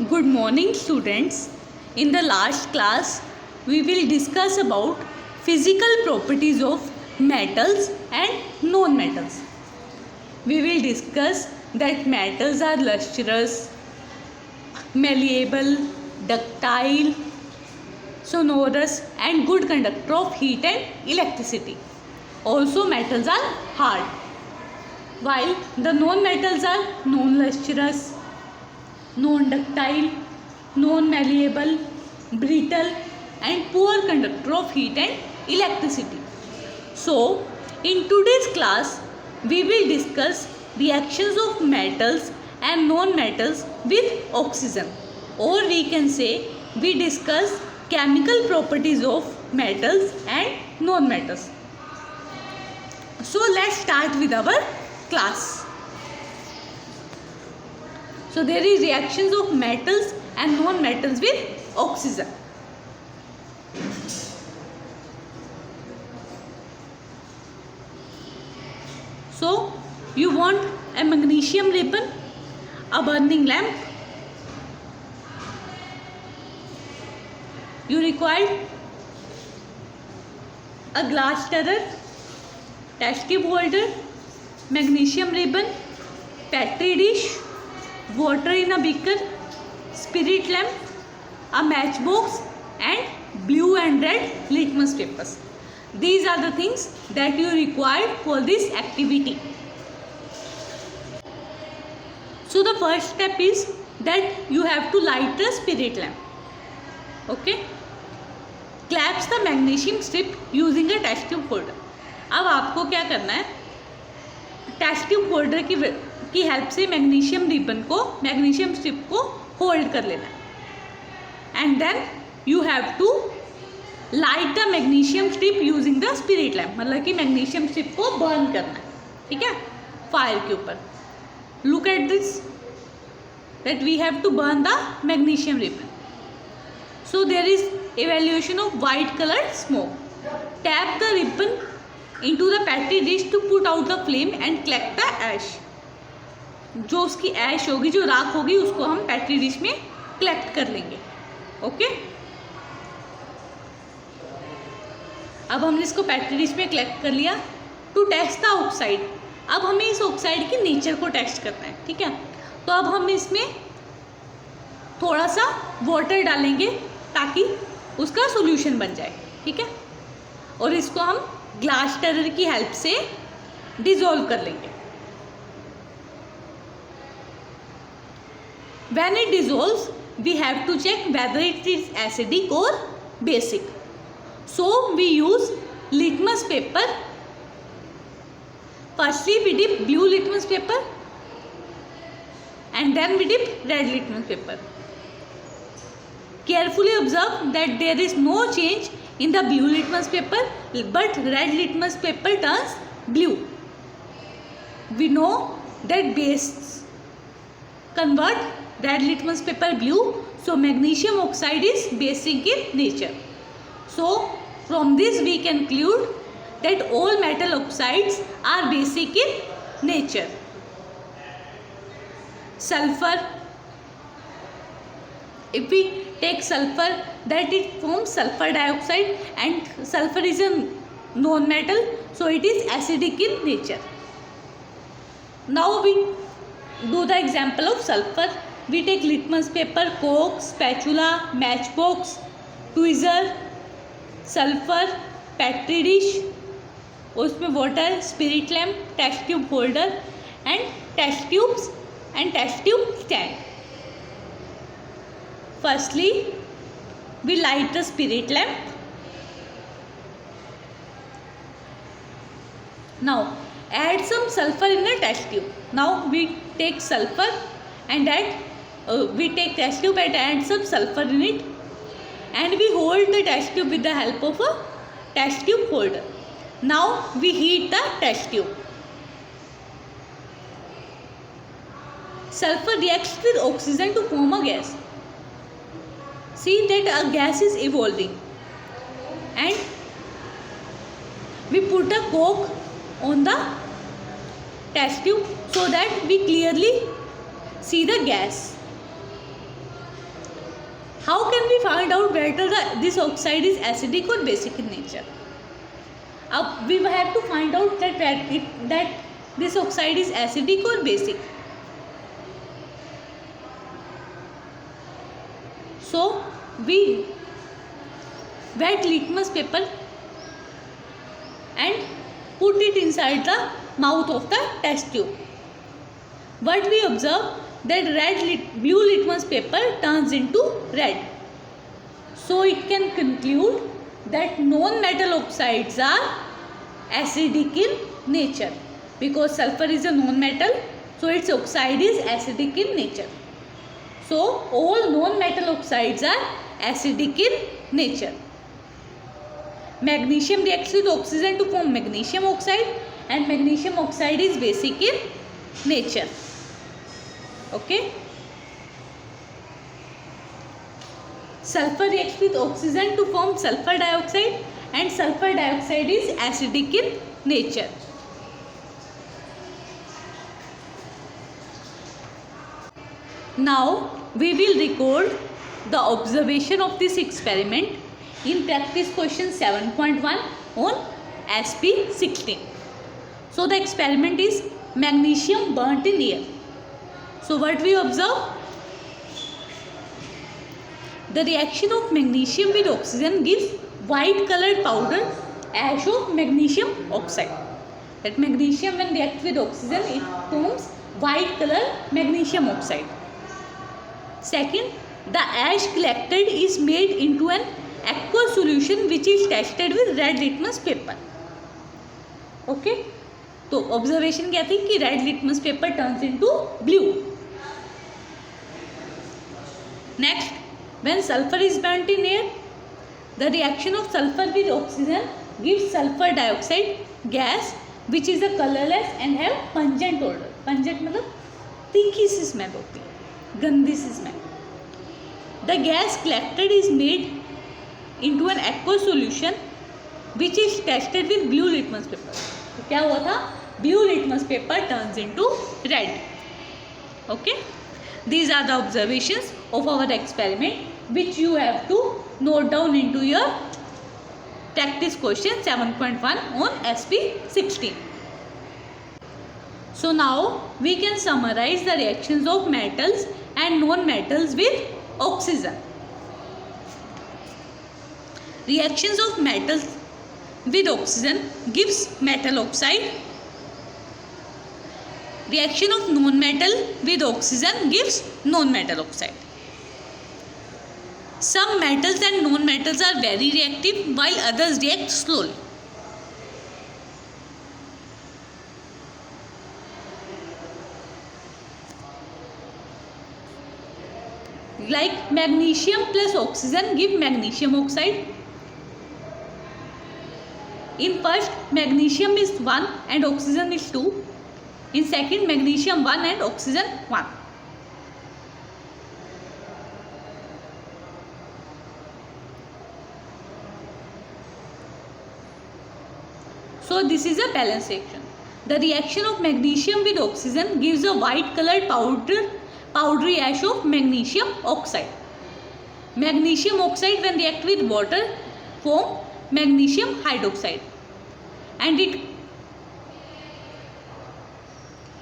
Good morning, students. In the last class, we will discuss about physical properties of metals and non-metals. We will discuss that metals are lustrous, malleable, ductile, sonorous and good conductor of heat and electricity. Also, metals are hard, while the non-metals are non-lustrous, non-ductile, non-malleable, brittle and poor conductor of heat and electricity. So, in today's class, we will discuss reactions of metals and non-metals with oxygen, or we can say we discuss chemical properties of metals and non-metals. So, let's start with our class. So there is reactions of metals and non-metals with oxygen. So you want a magnesium ribbon, a burning lamp. You require a glass stirrer, test tube holder, magnesium ribbon, petri dish, water in a beaker, spirit lamp, a matchbox and blue and red litmus papers. These are the things that you require for this activity. So the first step is that you have to light the spirit lamp. Okay? Clasp the magnesium strip using a test tube holder. अब आपको क्या करना है, test tube holder की help से magnesium ribbon को, magnesium strip को hold कर लेना है and then you have to light the magnesium strip using the spirit lamp. मतलब कि मैग्नीशियम स्ट्रिप को बर्न करना है, ठीक है, फायर के ऊपर. Look at this that we have to burn the magnesium ribbon. So there is evaluation of white colored smoke. Tap the ribbon into the petri dish to put out the flame and collect the ash. जो उसकी ऐश होगी, जो राख होगी, उसको हम petri dish में collect कर लेंगे. ओके, अब हमने इसको पेट्री डिश में कलेक्ट कर लिया. टू टेस्ट द ऑक्साइड, अब हमें इस ऑक्साइड के नेचर को टेस्ट करना है, ठीक है. तो अब हम इसमें थोड़ा सा वाटर डालेंगे ताकि उसका सॉल्यूशन बन जाए, ठीक है, और इसको हम ग्लास स्टरर की हेल्प से डिसॉल्व कर लेंगे. When it dissolves, we have to check whether it is acidic or basic. So we use litmus paper. Firstly, we dip blue litmus paper and then we dip red litmus paper. Carefully observe that there is no change in the blue litmus paper, but red litmus paper turns blue. We know that bases convert red litmus paper blue, so magnesium oxide is basic in nature. So from this we can conclude that all metal oxides are basic in nature. Sulfur, if we take sulfur, that it forms sulfur dioxide, and sulfur is a non-metal, so it is acidic in nature. Now we do the example of sulfur. We take litmus paper, coke, spatula, matchbox, tweezer, sulfur, petri dish, उसमें water, spirit lamp, test tube holder and test tubes and test tube stand. Firstly, we light the spirit lamp. Now add some sulfur in the test tube. Now we take sulfur and we take test tube and add some sulfur in it, and we hold the test tube with the help of a test tube holder. Now we heat the test tube. Sulfur reacts with oxygen to form a gas. See that a gas is evolving, and we put a coke on the test tube so that we clearly see the gas. How can we find out whether this oxide is acidic or basic in nature? We have to find out that this oxide is acidic or basic. So we wet litmus paper and put it inside the mouth of the test tube. What we observe, that blue litmus paper turns into red. So it can conclude that non-metal oxides are acidic in nature, because sulfur is a non-metal, so its oxide is acidic in nature. So all non-metal oxides are acidic in nature. Magnesium reacts with oxygen to form magnesium oxide, and magnesium oxide is basic in nature. Okay. Sulfur reacts with oxygen to form sulfur dioxide, and sulfur dioxide is acidic in nature. Now we will record the observation of this experiment in practice question 7.1 on SP16. So the experiment is magnesium burnt in air. So what we observe? The reaction of magnesium with oxygen gives white colored powder ash of magnesium oxide. That magnesium, when reacts with oxygen, it forms white color magnesium oxide. Second, the ash collected is made into an aqueous solution which is tested with red litmus paper. Okay. तो observation क्या थी कि red litmus paper turns into blue. Next, when sulfur is burnt in air, the reaction of sulfur with oxygen gives sulfur dioxide gas which is a colorless and have pungent odor. Pungent मतलब तीखी सी smell होती है, गंदी सी smell. The gas collected is made into an aqueous solution which is tested with blue litmus paper. तो क्या हुआ था? Blue litmus paper turns into red. Okay. These are the observations of our experiment which you have to note down into your practice question 7.1 on SP16. So now we can summarize the reactions of metals and non-metals with oxygen. Reactions of metals with oxygen gives metal oxide. Reaction of non-metal with oxygen gives non-metal oxide. Some metals and non-metals are very reactive while others react slowly. Like magnesium plus oxygen give magnesium oxide. In first, magnesium is 1 and oxygen is 2. In second, magnesium 1 and oxygen 1. So this is a balanced reaction. The reaction of magnesium with oxygen gives a white colored powdery ash of magnesium oxide. Magnesium oxide when react with water form magnesium hydroxide, and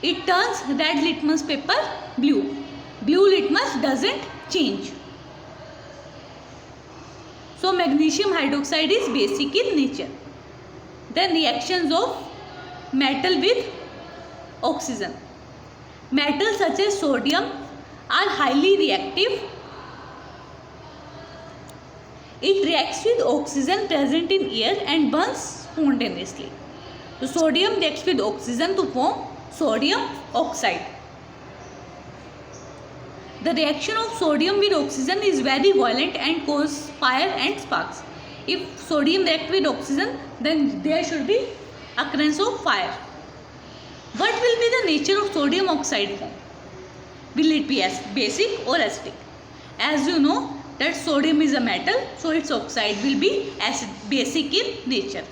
it turns red litmus paper blue. Blue litmus doesn't change. So magnesium hydroxide is basic in nature. Then reactions of metal with oxygen. Metals such as sodium are highly reactive. It reacts with oxygen present in air and burns spontaneously. So sodium reacts with oxygen to form sodium oxide. The reaction of sodium with oxygen is very violent and causes fire and sparks. If sodium reacts with oxygen, then there should be occurrence of fire. What will be the nature of sodium oxide form? Will it be basic or acidic? As you know that sodium is a metal, so its oxide will be basic in nature.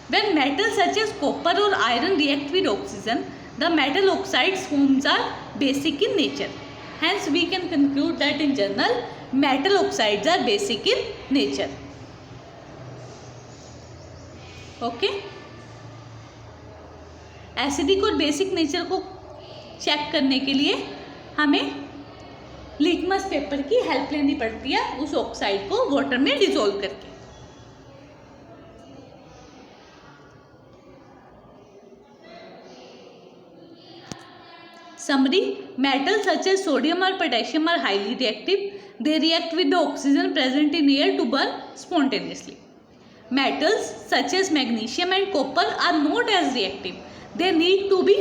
When metals such as copper or iron react with oxygen, the metal oxides forms are basic in nature. Hence we can conclude that in general metal oxides are basic in nature. Okay. Acidic और basic nature को check करने के लिए हमें litmus paper की help लेनी पड़ती है उस ऑक्साइड को वाटर में डिसॉल्व करके. Summary: metals such as sodium or potassium are highly reactive. They react with the oxygen present in air to burn spontaneously. Metals such as magnesium and copper are not as reactive. They need to be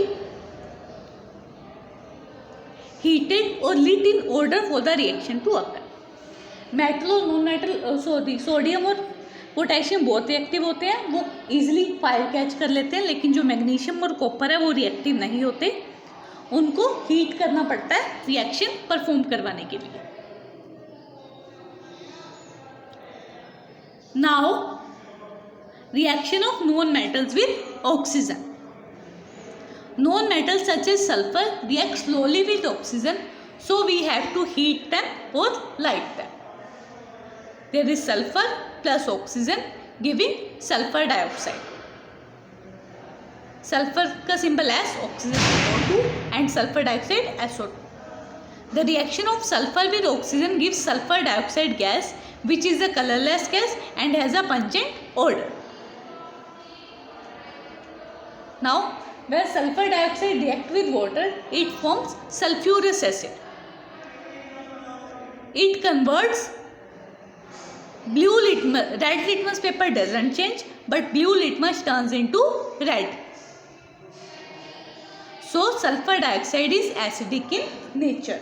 heated or lit in order for the reaction to occur. Metal और non metal sodium और potassium बहुत reactive होते हैं, वो easily fire catch कर लेते हैं, लेकिन जो मैग्नीशियम और कॉपर है वो रिएक्टिव नहीं होते, उनको हीट करना पड़ता है रिएक्शन परफॉर्म करवाने के लिए. Now reaction of non metals with oxygen. Non metals such as sulphur react slowly with oxygen, so we have to heat them or light them. There is sulfur plus oxygen giving sulfur dioxide. Sulfur का symbol as oxygen SO2 and sulfur dioxide SO2. The reaction of sulfur with oxygen gives sulfur dioxide gas, which is a colorless gas and has a pungent odor. Now, where sulfur dioxide reacts with water, it forms sulfurous acid. It converts red litmus paper doesn't change, but blue litmus turns into red. So sulfur dioxide is acidic in nature.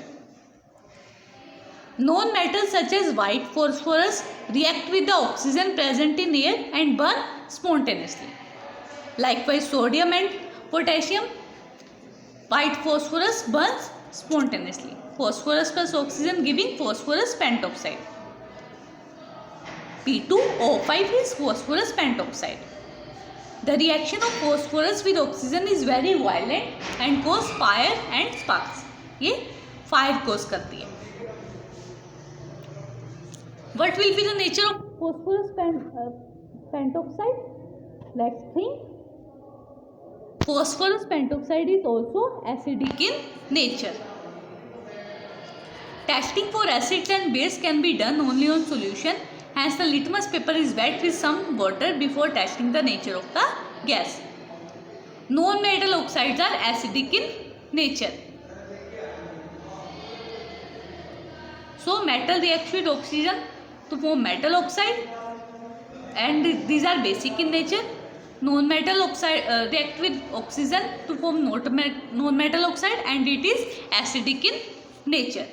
Non-metals such as white phosphorus react with the oxygen present in air and burn spontaneously. Likewise, sodium and potassium, white phosphorus burns spontaneously. Phosphorus plus oxygen giving phosphorus pentoxide. P2O5 is phosphorus pentoxide. The reaction of phosphorus with oxygen is very violent and cause fire and sparks. ये fire cause करती है. What will be the nature of phosphorus pentoxide? Let's think. Phosphorus pentoxide is also acidic in nature. Testing for acids and base can be done only on solution. Hence, the litmus paper is wet with some water before testing the nature of the gas. Non-metal oxides are acidic in nature. So, metal reacts with oxygen to form metal oxide, and these are basic in nature. Non-metal oxide react with oxygen to form non-metal oxide, and it is acidic in nature.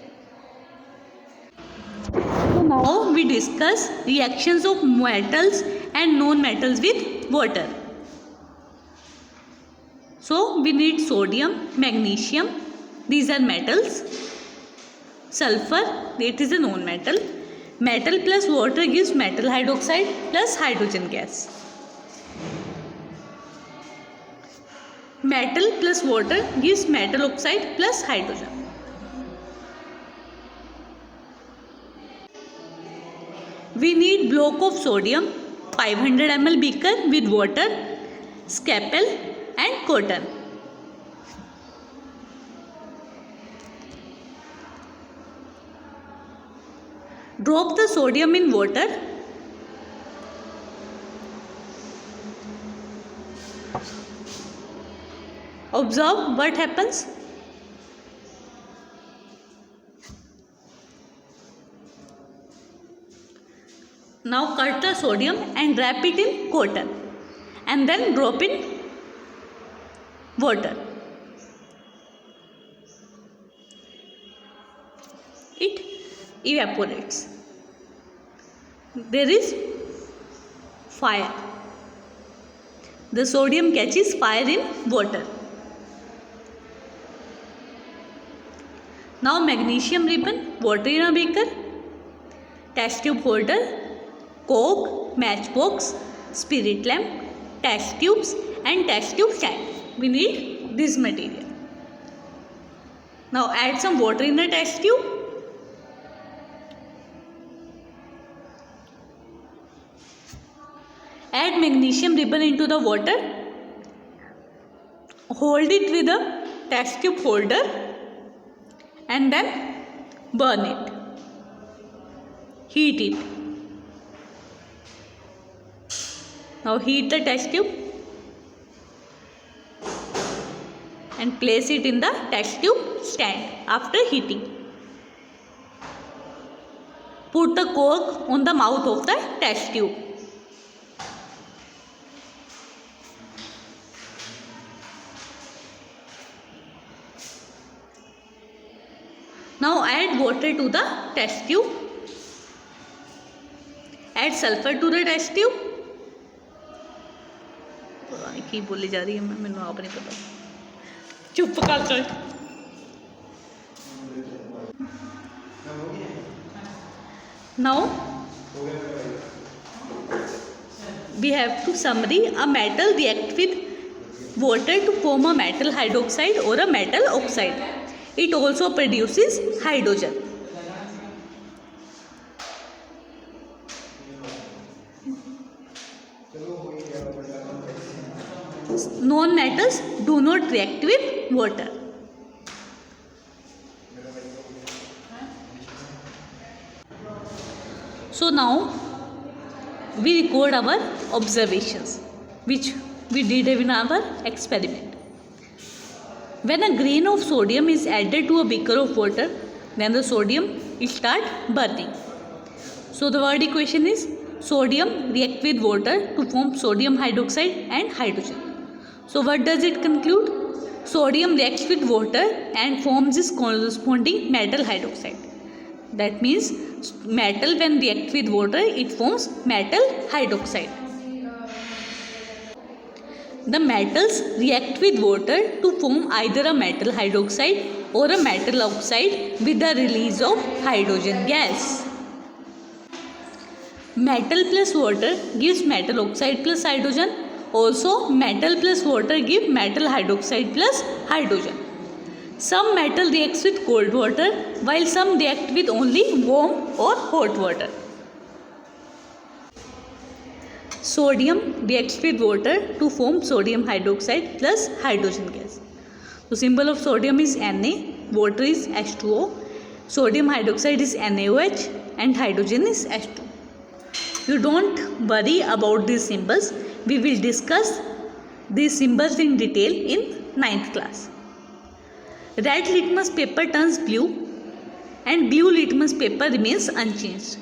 So now we discuss reactions of metals and non-metals with water. So we need sodium, magnesium, these are metals. Sulfur, it is a non-metal. Metal plus water gives metal hydroxide plus hydrogen gas. Metal plus water gives metal oxide plus hydrogen. We need block of sodium, 500 ml beaker with water, scalpel and cotton. Drop the sodium in water. Observe what happens. Now cut the sodium and wrap it in cotton and then drop in water. It evaporates. There is fire. The sodium catches fire in water. Now magnesium ribbon, water in a beaker, test tube holder, coke, matchbox, spirit lamp, test tubes and test tube stand. We need this material. Now add some water in the test tube. Add magnesium ribbon into the water. Hold it with a test tube holder and then burn it. Heat it. Now heat the test tube and place it in the test tube stand after heating. Put the cork on the mouth of the test tube. Now add water to the test tube. Add sulfur to the test tube. पता नहीं की बोली जा रही है मैं मैंने आप नहीं पता चुप कर चल Now we have to summary. A metal react with water to form a metal hydroxide or a metal oxide. It also produces hydrogen. Non-metals do not react with water. So now we record our observations which we did in our experiment. When a grain of sodium is added to a beaker of water, then the sodium start burning. So the word equation is sodium react with water to form sodium hydroxide and hydrogen. So what does it conclude? Sodium reacts with water and forms its corresponding metal hydroxide. That means metal when react with water, it forms metal hydroxide. The metals react with water to form either a metal hydroxide or a metal oxide with the release of hydrogen gas. Metal plus water gives metal oxide plus hydrogen. Also, metal plus water give metal hydroxide plus hydrogen. Some metal reacts with cold water while some react with only warm or hot water. Sodium reacts with water to form sodium hydroxide plus hydrogen gas. The symbol of sodium is Na, water is H2O, sodium hydroxide is NaOH and hydrogen is H2. You don't worry about these symbols. We will discuss these symbols in detail in 9th class. Red litmus paper turns blue and blue litmus paper remains unchanged.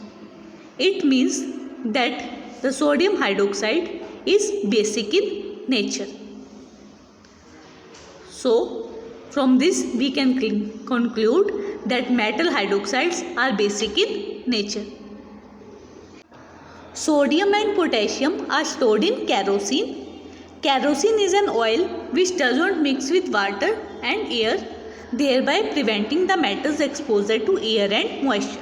It means that the sodium hydroxide is basic in nature. So, from this we can conclude that metal hydroxides are basic in nature. Sodium and potassium are stored in kerosene. Kerosene is an oil which does not mix with water and air, thereby preventing the metals exposure to air and moisture.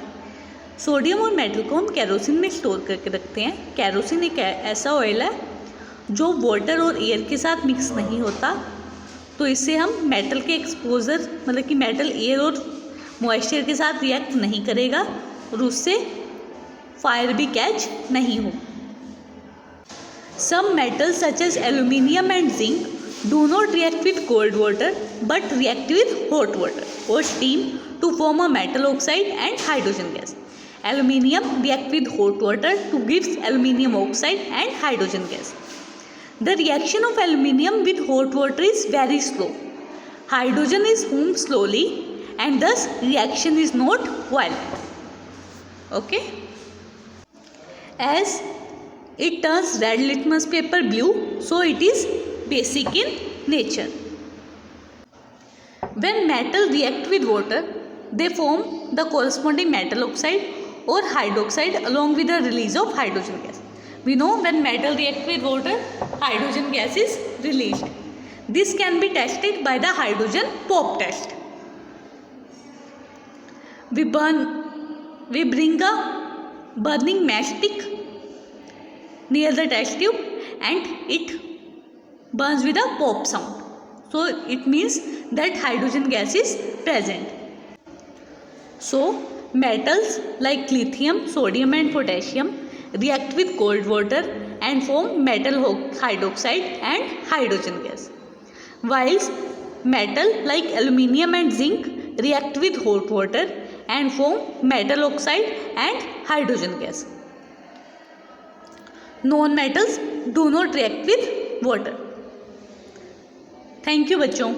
Sodium और metal को हम kerosene में store करके रखते हैं. Kerosene एक ऐसा oil है जो वाटर और एयर के साथ मिक्स नहीं होता, तो इससे हम मेटल के एक्सपोजर मतलब कि मेटल एयर और मॉइस्चर के साथ रिएक्ट नहीं करेगा और उससे फायर भी कैच नहीं हो. Some metals such as aluminium and zinc do not react with cold water but react with hot water or steam to form a metal oxide and hydrogen gas. Aluminium react with hot water to give aluminium oxide and hydrogen gas. The reaction of aluminium with hot water is very slow. Hydrogen is formed slowly and thus reaction is not violent. Okay? As it turns red litmus paper blue, so it is basic in nature. When metal react with water, they form the corresponding metal oxide or hydroxide along with the release of hydrogen gas. We know when metal react with water, hydrogen gas is released. This can be tested by the hydrogen pop test. We bring a burning matchstick near the test tube and it burns with a pop sound. So it means that hydrogen gas is present. So metals like lithium, sodium and potassium react with cold water and form metal hydroxide and hydrogen gas. Whilst metal like aluminium and zinc react with hot water and form metal oxide and hydrogen gas. Non-metals do not react with water. Thank you बच्चों.